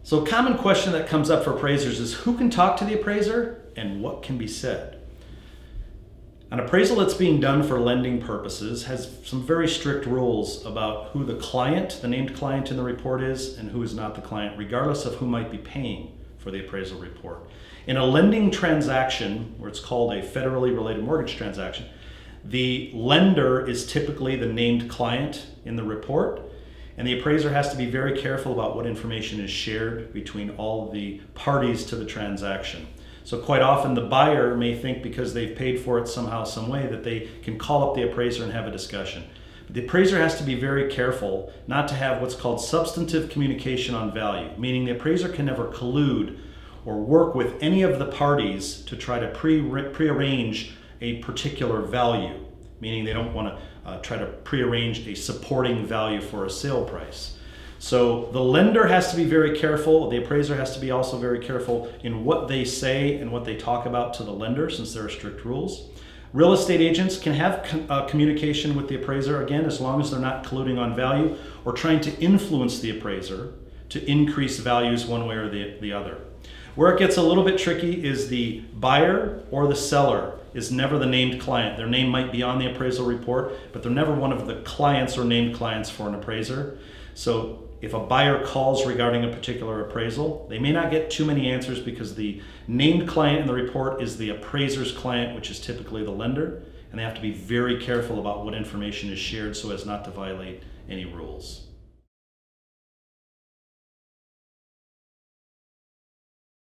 So a common question that comes up for appraisers is who can talk to the appraiser and what can be said? An appraisal that's being done for lending purposes has some very strict rules about who the client, the named client in the report is, and who is not the client, regardless of who might be paying for the appraisal report. In a lending transaction, where it's called a federally related mortgage transaction, the lender is typically the named client in the report, and the appraiser has to be very careful about what information is shared between all the parties to the transaction. So quite often the buyer may think because they've paid for it somehow, some way, that they can call up the appraiser and have a discussion. But the appraiser has to be very careful not to have what's called substantive communication on value, meaning the appraiser can never collude or work with any of the parties to try to prearrange a particular value, meaning they don't want to try to prearrange a supporting value for a sale price. So the lender has to be very careful. The appraiser has to be also very careful in what they say and what they talk about to the lender, since there are strict rules. Real estate agents can have communication with the appraiser, again, as long as they're not colluding on value or trying to influence the appraiser to increase values one way or the other. Where it gets a little bit tricky is the buyer or the seller is never the named client. Their name might be on the appraisal report, but they're never one of the clients or named clients for an appraiser. So if a buyer calls regarding a particular appraisal, they may not get too many answers because the named client in the report is the appraiser's client, which is typically the lender, and they have to be very careful about what information is shared so as not to violate any rules.